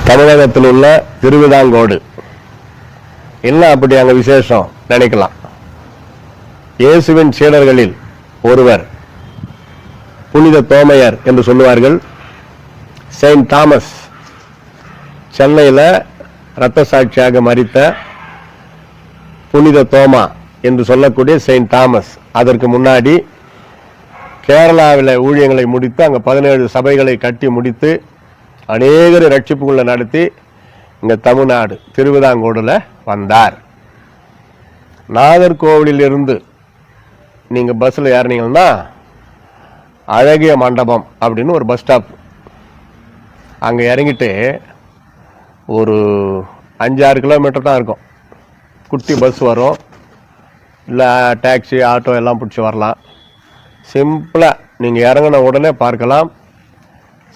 தமிழகத்தில் உள்ள திருவிதாங்கோடு என்ன அப்படி அங்க விசேஷம் நினைக்கலாம். இயேசுவின் சீடர்களில் ஒருவர் புனித தோமையர் என்று சொல்லுவார்கள். செயின்ட் தாமஸ், சென்னையில் இரத்த சாட்சியாக மரித்த புனித தோமா என்று சொல்லக்கூடிய செயின்ட் தாமஸ், அதற்கு முன்னாடி கேரளாவில் ஊழியங்களை முடித்து அங்கே 17 சபைகளை கட்டி முடித்து அநேகரை ரட்சிப்புக்குள்ள நடத்தி இங்கே தமிழ்நாடு திருவிதாங்கோடுல வந்தார். நாகர்கோவிலில் இருந்து நீங்கள் பஸ்ஸில் ஏறினீங்கன்னா அழகிய மண்டபம் அப்படின்னு ஒரு பஸ் ஸ்டாப், அங்கே இறங்கிட்டு ஒரு 5-6 கிலோமீட்டர் தான் இருக்கும். குட்டி பஸ் வரும், இல்லை டாக்ஸி ஆட்டோ எல்லாம் பிடிச்சி வரலாம். சிம்பிளாக நீங்கள் இறங்கின உடனே பார்க்கலாம்,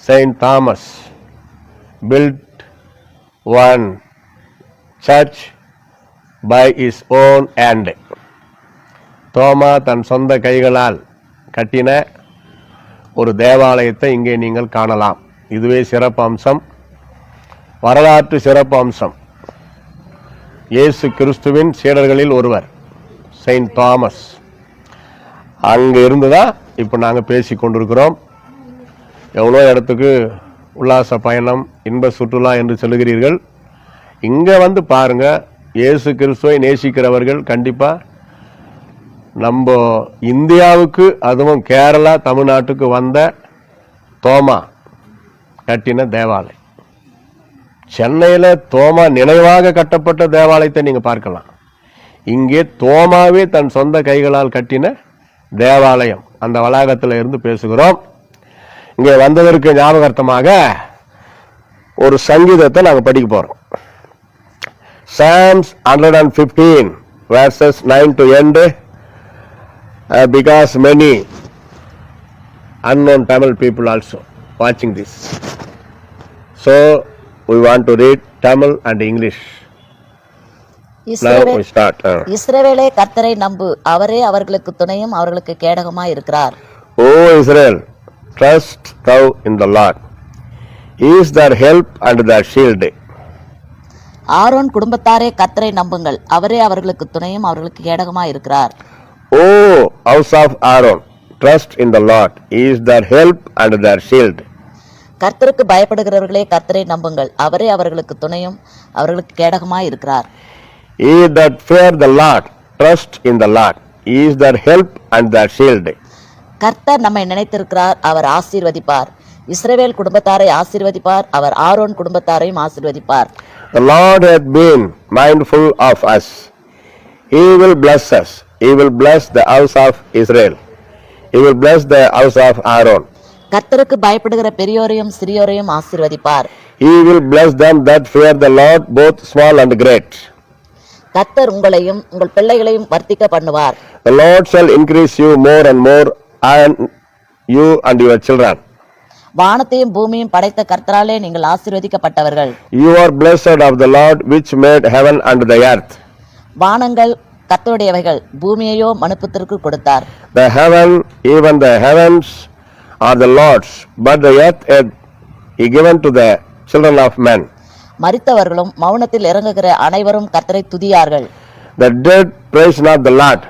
Saint Thomas built one church by his own hand. தோமா தன் சொந்த கைகளால் கட்டின ஒரு தேவாலயத்தை இங்கே நீங்கள் காணலாம். இதுவே சிறப்பு அம்சம், வரலாற்று சிறப்பு அம்சம். இயேசு கிறிஸ்துவின் சீடர்களில் ஒருவர் செயின்ட் தாமஸ். அங்கே இருந்துதான் இப்போ நாங்கள் பேசி கொண்டிருக்கிறோம். எவ்வளோ இடத்துக்கு உல்லாச பயணம், இன்ப சுற்றுலா என்று சொல்லுகிறீர்கள். இங்கே வந்து பாருங்க, இயேசு கிறிஸ்துவை நேசிக்கிறவர்கள் கண்டிப்பாக நம்ம இந்தியாவுக்கு, அதுவும் கேரளா தமிழ்நாட்டுக்கு வந்த தோமா கட்டின தேவாலயம், சென்னையில் தோமா நினைவாக கட்டப்பட்ட தேவாலயத்தை நீங்கள் பார்க்கலாம். இங்கே தோமாவே தன் சொந்த கைகளால் கட்டின தேவாலயம், அந்த வளாகத்தில் இருந்து பேசுகிறோம். இங்கே வந்ததற்கு ஞாபகார்த்தமாக ஒரு சங்கீதத்தை நாங்கள் படிக்க போகிறோம். Psalms 115 verses 9 to end, because many unknown Tamil people also watching this, so we want to read Tamil and English. Now we start. இஸ்ரவேலே கர்த்தரை நம்பு, அவரே அவர்களுக்கு துணையும் அவர்களுக்கு கேடகமாய் இருக்கிறார். O Israel, trust thou in the Lord. He is their help and their shield. Aaron குடும்பத்தாரே கர்த்தரை நம்புங்கள், அவரே அவர்களுக்கு துணையும் அவர்களுக்கு கேடகமாய் இருக்கிறார். O house of Aaron, trust in the Lord. He is their help and their shield. கர்த்தருக்கு பயப்படுகிறவர்களே கர்த்தரை நம்புங்கள், அவரே அவர்களுக்கு துணையும் அவர்களுக்கு கேடகமாய் இருக்கிறார். Ye that fear the Lord, trust in the Lord. He is their help and their shield. கர்த்தர் நம்மை நினைத்திருக்கிறார், அவர் ஆசீர்வதிப்பார். இஸ்ரவேல் குடும்பத்தாரை ஆசீர்வதிப்பார், அவர் ஆரோன் குடும்பத்தாரையும் ஆசீர்வதிப்பார். The Lord hath been mindful of us. He will bless us. He will bless the house of Israel. He will bless the house of Aaron. கர்த்தருக்கு பயப்படுகிற பெரியோரையும் சிறியோரையும் ஆசீர்வதிப்பார். He will bless them that fear the Lord, both small and great. கர்த்தர் உங்களையும் உங்கள் பிள்ளைகளையும் வர்த்திக்க பண்ணுவார். The Lord shall increase you more and more, and you and your children. வானத்தையும் பூமியும் படைத்த கர்த்தராலே நீங்கள் ஆசீர்வதிக்கப்பட்டவர்கள். You are blessed of the Lord which made heaven and the earth. வானங்கள் கர்த்தருடையவைகள், பூமியையோ மனுப்புத்திற்கு கொடுத்தார். The heaven, even the heavens are the Lord's, but the earth hath he given to the children of men. மரித்தவர்களும் மௌனத்தில் இறங்குகிற அனைவரும் கர்த்தரை துதியார்கள். The dead praise not the Lord,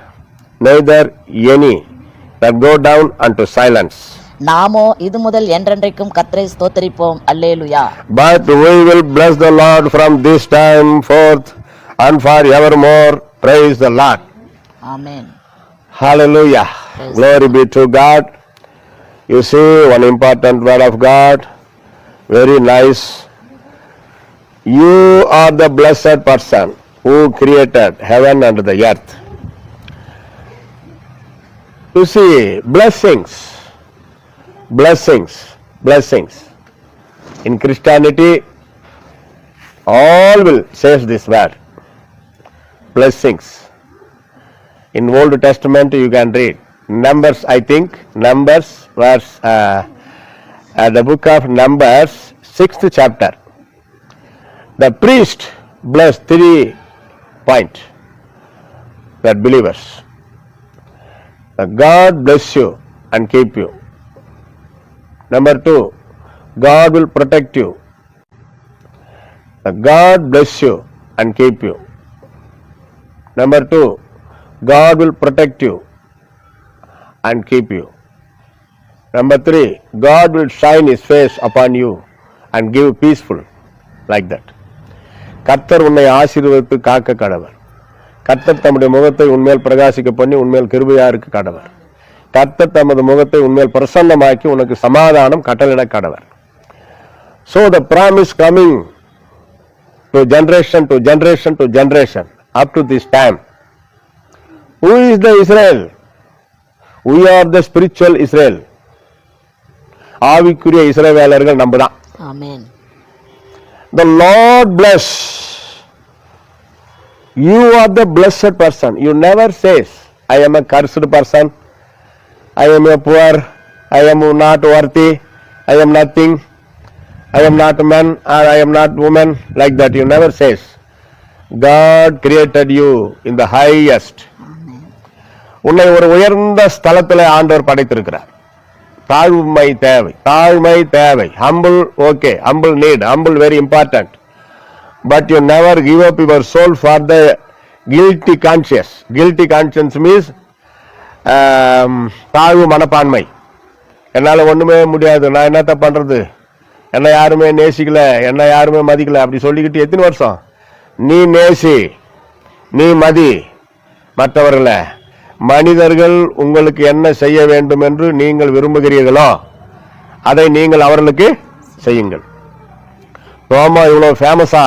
neither any that go down unto silence. நாமோ இது முதல் என்றென்றைக்கும் கர்த்தரை ஸ்தோத்தரிப்போம். அல்லேலூயா. But we will bless the Lord from this time forth and forevermore. Praise the Lord. Amen. Hallelujah. Glory be to God. You see one important word of God, very nice. You are the blessed person who created heaven and the earth. You see, blessings. In Christianity, all will say this word, blessings. In Old Testament you can read Numbers, I think, Numbers verse, the book of Numbers, 6th chapter. The priest blessed 3 points, that believers. God bless you and keep you. Number 2, God will protect you. God bless you and keep you. Number 2, God will protect you and keep you. Number 3, God will shine his face upon you and give peaceful, like that. கர்த்தர் உன்னை ஆசீர்வதித்து காக்க கடவர். கர்த்தர் தம்முடைய முகத்தை உன்மேல் பிரகாசிக்க பண்ணி உன்மேல் கிருபையா இருக்க கடவர். கர்த்தர் தமது முகத்தை உன்மேல் பிரசன்னமாக்கி உனக்கு சமாதானம் கட்டளிட கடவர். So the promise coming to generation to generation to generation up to this time. Who is the Israel? We are the spiritual Israel. ஆவிக்குரிய இஸ்ரவேலர்கள் நம்ம தான். ஆமென். The Lord bless. You are the blessed person. You never says, I am a cursed person. I am a poor. I am not worthy. I am nothing. I am not a man or I am not woman. Like that. You never says. God created you in the highest. உன்னை ஒரு உயர்ந்த ஸ்தலத்தில் ஆண்டவர் படைத்திருக்கிறார். தாழ்மை தேவை, தாழ்மை தேவை. Humble, okay. Humble need. Humble very important. But you never give up your soul for the guilty conscience. Guilty conscience means தாழ்வு மனப்பான்மை. என்னால் ஒண்ணுமே முடியாது, நான் என்னத்த பண்றது, என்னை யாருமே நேசிக்கல, என்னை யாருமே மதிக்கல, அப்படி சொல்லிக்கிட்டு எத்தனை வருஷம்? நீ நேசி, நீ மதி மற்றவர்களை. மனிதர்கள் உங்களுக்கு என்ன செய்ய வேண்டும் என்று நீங்கள் விரும்புகிறீர்களோ அதை நீங்கள் அவர்களுக்கு செய்யுங்கள். தோமா இவ்வளவு ஃபேமஸா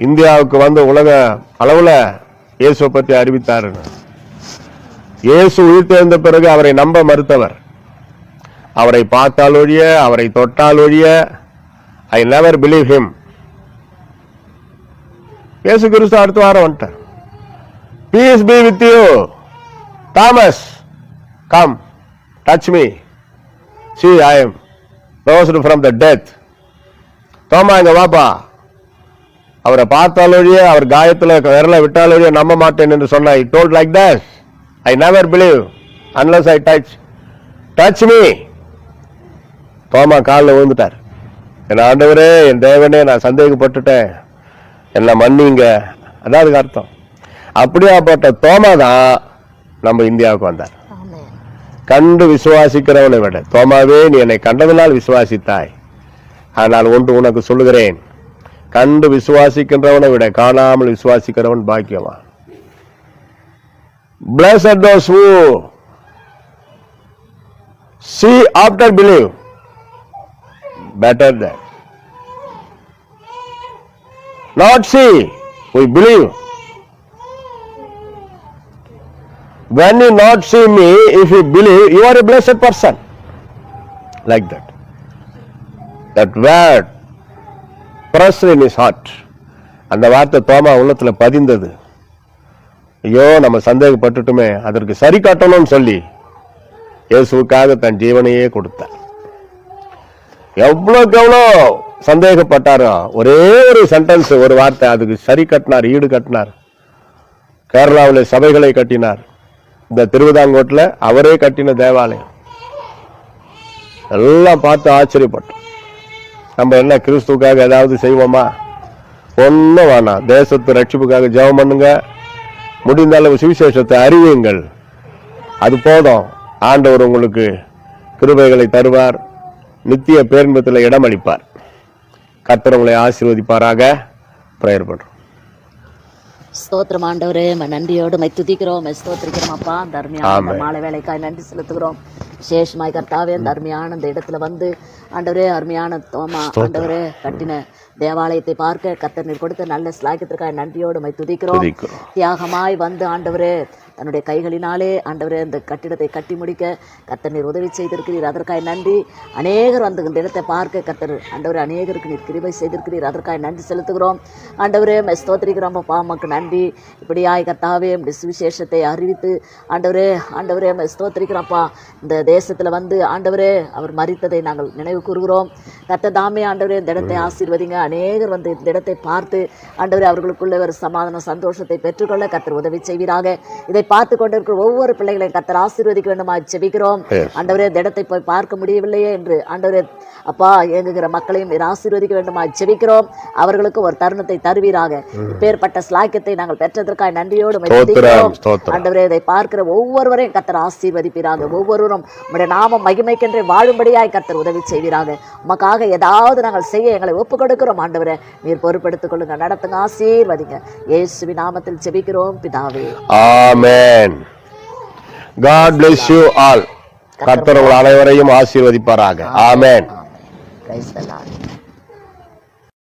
இந்தியாவுக்கு வந்து உலக அளவுல இயேசுவை பற்றி அறிவித்தார். இயேசு உயிர்த்தெழுந்த பிறகு அவரை நம்ப மறுத்தவர். அவரை பார்த்தால் ஒழிய, அவரை தொட்டால் ஒழிய, ஐ நெவர் பிலீவ் ஹிம். இயேசு கிறிஸ்து அடுத்த வாரம் வந்துட்டார். Piece be with you Thomas, come touch me, see I am rose from the death. தோமா இங்க வாப்பா. அவரை பார்த்தாலொழிய, அவர் காயத்துல விரல விட்டாலொழிய நம்ப மாட்டேன் என்று சொன்ன. I told like that, I never believe unless I touch me. தோமா காலில் விழுந்துட்டார். என் ஆண்டவரே, என் தேவனே, நான் சந்தேகப்பட்டுட்டேன், என்ன மன்னிங்க. அதாவது அர்த்தம். அப்படியாப்பட்ட தோமா தான் நம்ம இந்தியாவுக்கு வந்தார். கண்டு விசுவாசிக்கிறவனை விட, தோமாவே நீ என்னை கண்டதனால் விசுவாசித்தாய், ஆனால் ஒன்று உனக்கு சொல்லுகிறேன், கண்டு விசுவாசிக்கின்றவனை விட காணாமல் விசுவாசிக்கிறவன் பாக்கியவான். Blessed those who see after believe, better than not see, we believe. When you not see me, if you believe, you are a blessed person. Like that. That word pressed in his heart. அந்த வார்த்தை தோமா உள்ளத்துல பதிந்தது. ஐயோ, நம்ம சந்தேகப்பட்டுட்டுமே, அதற்கு சரி காட்டணும்னு சொல்லி இயேசுவுக்காக தன் ஜீவனையே கொடுத்தார். எவ்வளவுக்கு எவ்வளோ சந்தேகப்பட்டாரோ, ஒரே ஒரு சென்டென்ஸ், ஒரு வார்த்தை, அதுக்கு சரி கட்டினார், ஈடு கட்டினார். கேரளாவில் சபைகளை கட்டினார். இந்த திருவிதாங்கோட்டில் அவரே கட்டின தேவாலயம் எல்லாம் பார்த்து ஆச்சரியப்பட்டோம். நம்ம என்ன கிறிஸ்துவுக்காக ஏதாவது செய்வோமா? ஒன்றும் வேணாம். தேசத்து ரட்சிப்புக்காக ஜெபம் பண்ணுங்க, முடிந்த அளவு சுவிசேஷத்தை அறிவியுங்கள், அது போதும். ஆண்டவர் உங்களுக்கு கிருபைகளை தருவார், நித்திய பேரின்பத்தில் இடமளிப்பார். கர்த்தர் உங்களை ஆசீர்வதிப்பாராக. பிரேயர் பண்றோம். ஸ்தோத்திரம் ஆண்டவரே, நன்றியோடு மை துதிக்கிறோம், ஸ்தோத்திரிக்கிறோம் அப்பா. அந்த அருமையான மாலை வேலைக்காய் நன்றி செலுத்துகிறோம். விசேஷமாய் கர்த்தாவே, அந்த அருமையான இந்த இடத்துல வந்து ஆண்டவரே, அருமையான தோமா ஆண்டவரே கட்டின தேவாலயத்தை பார்க்க கர்த்தர் நீர் கொடுத்த நல்ல ஸ்லாக்கியத்திற்காக நன்றியோடு மை துதிக்கிறோம். தியாகமாய் வந்து ஆண்டவரே தன்னுடைய கைகளினாலே ஆண்டவரே இந்த கட்டிடத்தை கட்டி முடிக்க கர்த்தர் நீர் உதவி செய்திருக்கிறீர், அதற்காக நன்றி. அநேகர் வந்து இந்த இடத்தை பார்க்க கர்த்தர் ஆண்டவரே அநேகருக்கு நீர் கிருபை செய்திருக்கிறீர், அதற்காக நன்றி செலுத்துகிறோம். ஆண்டவரே ஸ்தோத்திரிக்கிறோம் அப்பா, உமக்கு நன்றி. இப்படியாய் கர்த்தாவே சுவிசேஷத்தை அறிவித்து ஆண்டவரே ஸ்தோத்திரிக்கிறோம்ப்பா. இந்த தேசத்துல வந்து ஆண்டவரே அவர் மரித்ததை நாங்கள் நினைவு கூறுகிறோம். கர்த்தர் தாமே ஆண்டவரே இந்த இடத்தை ஆசீர்வதிங்க. அநேகர் வந்து இந்த இடத்தை பார்த்து ஆண்டவரே அவர்களுக்குள்ள ஒரு சமாதான சந்தோஷத்தை பெற்றுக்கொள்ள கர்த்தர் உதவி செய்வீராக. இதை பார்த்து கொண்டிருக்கிற ஒவ்வொரு பிள்ளைகளையும் கர்த்தர் ஆசீர்வதிக்க வேண்டுமா ஜெபிக்கிறோம். ஆண்டவரே இந்த இடத்தை போய் பார்க்க முடியவில்லையே என்று ஆண்டவரே அப்பா ஏங்குகிற மக்களையும் நீர் ஆசீர்வதிக்க வேண்டுமா ஜெபிக்கிறோம். அவர்களுக்கு ஒரு தருணத்தை தருவீராக. இப்பேற்பட்ட ஸ்லாக்கியத்தை நாங்கள் பெற்றதற்காக நன்றியோடு ஆண்டவரே இதை பார்க்கிற ஒவ்வொருவரையும் கர்த்தர் ஆசீர்வதிப்பீராக. ஒவ்வொருவரும் உம்முடைய நாமம் மகிமைக்கென்றே வாழும்படியாய் கர்த்தர் உதவி செய்வீராக. உமக்காக ஏதாவது நாங்கள் செய்ய எங்களை ஒப்புக் கொடுக்கிறோம். ஆண்டவரே நீர் பொறுப்பெடுத்துக் கொள்ளுங்க, நடத்துங்க, ஆசீர்வதிங்க. இயேசுவின் நாமத்தில் ஜெபிக்கிறோம் பிதாவே. ஆமென். God bless you all. கர்த்தர் உங்கள் அனைவரையும் ஆசீர்வதிப்பாராக. ஆமென். Praise the Lord.